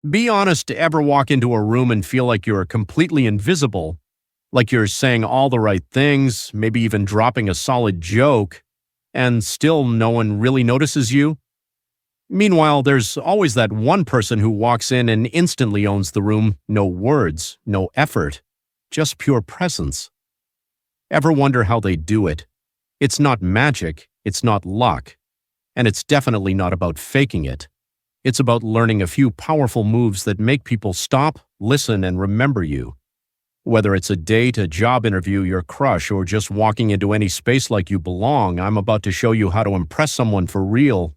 Be honest, ever walk into a room and feel like you're completely invisible, like you're saying all the right things, maybe even dropping a solid joke, and still no one really notices you? Meanwhile, there's always that one person who walks in and instantly owns the room. No words, no effort, just pure presence. Ever wonder how they do it? It's not magic, it's not luck, and it's definitely not about faking it. It's about learning a few powerful moves that make people stop, listen, and remember you. Whether it's a date, a job interview, your crush, or just walking into any space like you belong, I'm about to show you how to impress someone for real.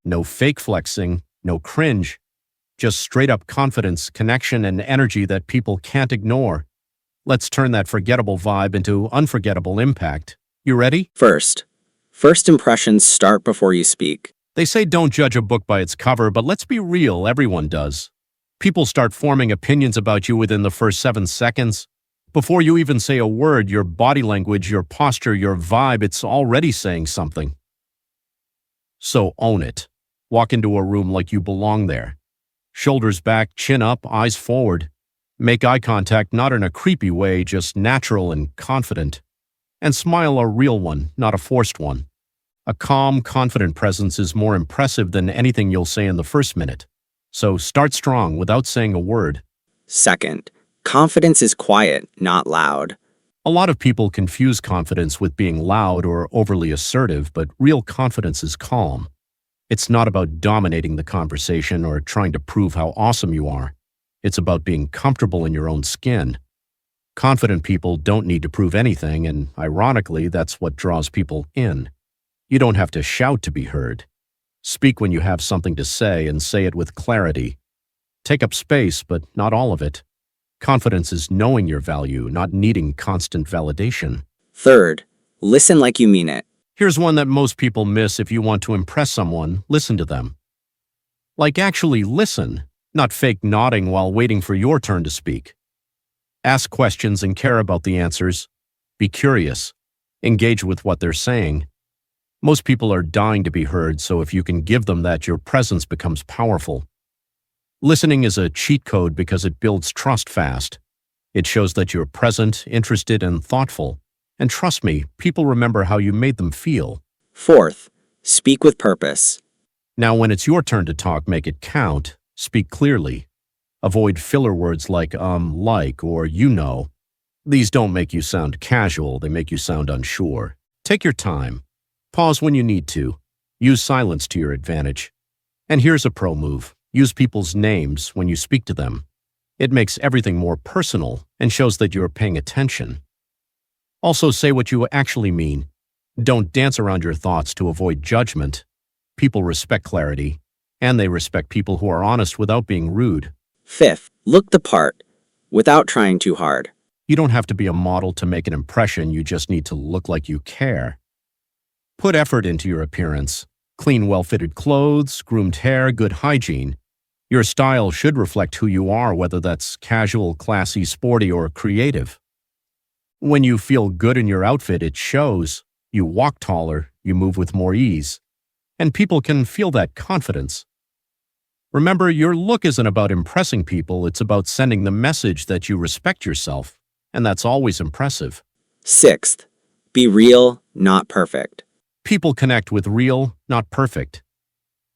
No fake flexing, no cringe, just straight up confidence, connection, and energy that people can't ignore. Let's turn that forgettable vibe into unforgettable impact. You ready? First impressions start before you speak. They say don't judge a book by its cover, but let's be real, everyone does. People start forming opinions about you within the first 7 seconds. Before you even say a word, your body language, your posture, your vibe, it's already saying something. So own it. Walk into a room like you belong there. Shoulders back, chin up, eyes forward. Make eye contact not in a creepy way, just natural and confident. And smile a real one, not a forced one. A calm, confident presence is more impressive than anything you'll say in the first minute. So start strong without saying a word. Second, confidence is quiet, not loud. A lot of people confuse confidence with being loud or overly assertive, but real confidence is calm. It's not about dominating the conversation or trying to prove how awesome you are. It's about being comfortable in your own skin. Confident people don't need to prove anything, and ironically, that's what draws people in. You don't have to shout to be heard. Speak when you have something to say and say it with clarity. Take up space, but not all of it. Confidence is knowing your value, not needing constant validation. Third, listen like you mean it. Here's one that most people miss. If you want to impress someone, listen to them. Like actually listen, not fake nodding while waiting for your turn to speak. Ask questions and care about the answers. Be curious. Engage with what they're saying. Most people are dying to be heard, so if you can give them that, your presence becomes powerful. Listening is a cheat code because it builds trust fast. It shows that you're present, interested, and thoughtful. And trust me, people remember how you made them feel. Fourth, speak with purpose. Now, when it's your turn to talk, make it count. Speak clearly. Avoid filler words like like, or you know. These don't make you sound casual, they make you sound unsure. Take your time. Pause when you need to. Use silence to your advantage. And here's a pro move. Use people's names when you speak to them. It makes everything more personal and shows that you're paying attention. Also, say what you actually mean. Don't dance around your thoughts to avoid judgment. People respect clarity, and they respect people who are honest without being rude. Fifth, look the part, without trying too hard. You don't have to be a model to make an impression, you just need to look like you care. Put effort into your appearance. Clean, well-fitted clothes, groomed hair, good hygiene. Your style should reflect who you are, whether that's casual, classy, sporty, or creative. When you feel good in your outfit, it shows. You walk taller, you move with more ease. And people can feel that confidence. Remember, your look isn't about impressing people, it's about sending the message that you respect yourself. And that's always impressive. Sixth, be real, not perfect. People connect with real, not perfect.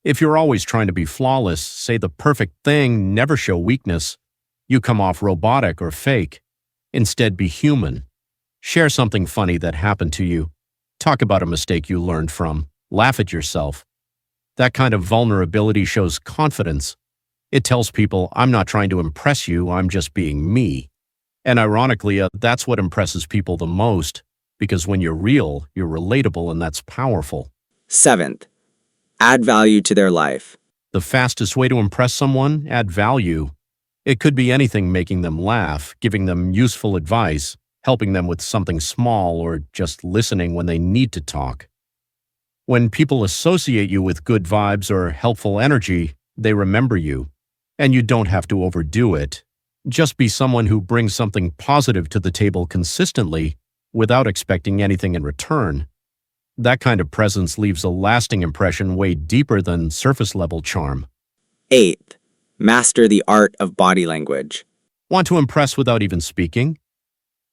If you're always trying to be flawless, say the perfect thing, never show weakness. You come off robotic or fake. Instead, be human. Share something funny that happened to you. Talk about a mistake you learned from. Laugh at yourself. That kind of vulnerability shows confidence. It tells people, I'm not trying to impress you, I'm just being me. And ironically, that's what impresses people the most. Because when you're real, you're relatable, and that's powerful. Seventh, add value to their life. The fastest way to impress someone, add value. It could be anything, making them laugh, giving them useful advice, helping them with something small, or just listening when they need to talk. When people associate you with good vibes or helpful energy, they remember you. And you don't have to overdo it. Just be someone who brings something positive to the table consistently, without expecting anything in return. That kind of presence leaves a lasting impression way deeper than surface-level charm. Eighth, Master the art of body language. Want to impress without even speaking?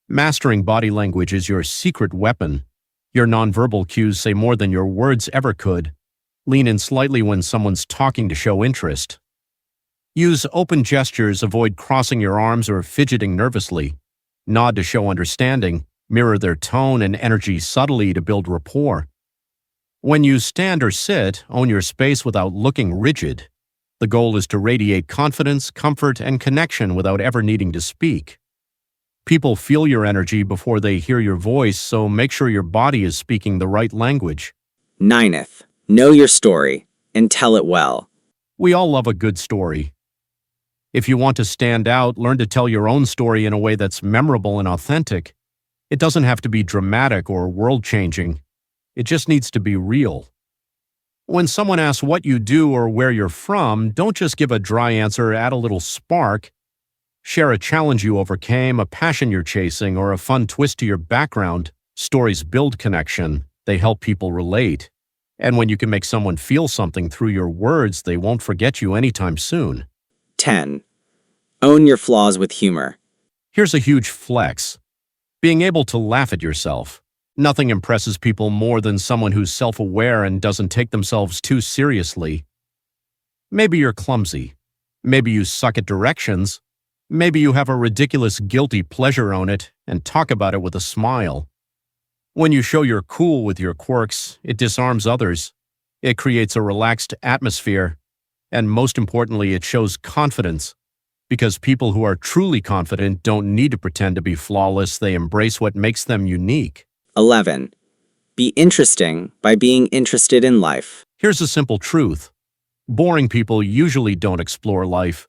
Mastering body language is your secret weapon. Your nonverbal cues say more than your words ever could. Lean in slightly when someone's talking to show interest. Use open gestures, avoid crossing your arms or fidgeting nervously. Nod to show understanding, mirror their tone and energy subtly to build rapport. When you stand or sit, own your space without looking rigid. The goal is to radiate confidence, comfort, and connection without ever needing to speak. People feel your energy before they hear your voice, so make sure your body is speaking the right language. Ninth, know your story and tell it well. We all love a good story. If you want to stand out, learn to tell your own story in a way that's memorable and authentic. It doesn't have to be dramatic or world-changing. It just needs to be real. When someone asks what you do or where you're from, don't just give a dry answer, add a little spark. Share a challenge you overcame, a passion you're chasing, or a fun twist to your background. Stories build connection. They help people relate. And when you can make someone feel something through your words, they won't forget you anytime soon. 10. Own your flaws with humor. Here's a huge flex. Being able to laugh at yourself. Nothing impresses people more than someone who's self-aware and doesn't take themselves too seriously. Maybe you're clumsy. Maybe you suck at directions. Maybe you have a ridiculous guilty pleasure on it and talk about it with a smile. When you show you're cool with your quirks, it disarms others. It creates a relaxed atmosphere. And most importantly, it shows confidence. Because people who are truly confident don't need to pretend to be flawless, they embrace what makes them unique. 11. Be interesting by being interested in life. Here's a simple truth. Boring people usually don't explore life.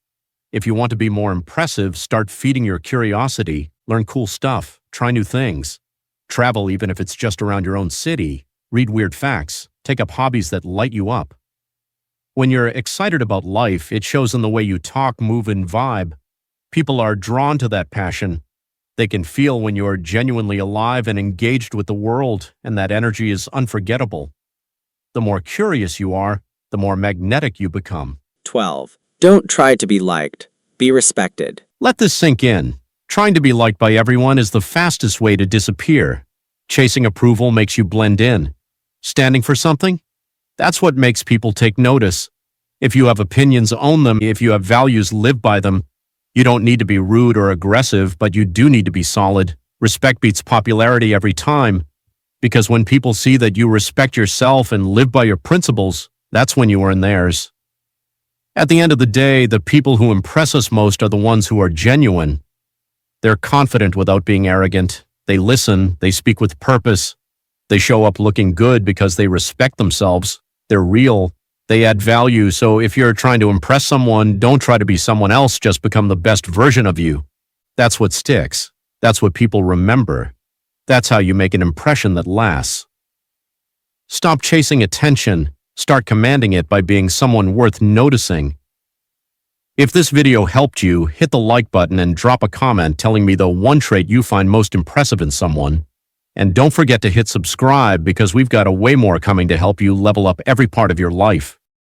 If you want to be more impressive, start feeding your curiosity, learn cool stuff, try new things. Travel even if it's just around your own city, read weird facts, take up hobbies that light you up. When you're excited about life, it shows in the way you talk, move, and vibe. People are drawn to that passion. They can feel when you're genuinely alive and engaged with the world, and that energy is unforgettable. The more curious you are, the more magnetic you become. 12. Don't try to be liked. Be respected. Let this sink in. Trying to be liked by everyone is the fastest way to disappear. Chasing approval makes you blend in. Standing for something? That's what makes people take notice. If you have opinions, own them. If you have values, live by them. You don't need to be rude or aggressive, but you do need to be solid. Respect beats popularity every time. Because when people see that you respect yourself and live by your principles, that's when you earn theirs. At the end of the day, the people who impress us most are the ones who are genuine. They're confident without being arrogant. They listen, they speak with purpose. They show up looking good because they respect themselves. They're real. They add value, so if you're trying to impress someone, don't try to be someone else, just become the best version of you. That's what sticks. That's what people remember. That's how you make an impression that lasts. Stop chasing attention. Start commanding it by being someone worth noticing. If this video helped you, hit the like button and drop a comment telling me the one trait you find most impressive in someone. And don't forget to hit subscribe because we've got a way more coming to help you level up every part of your life.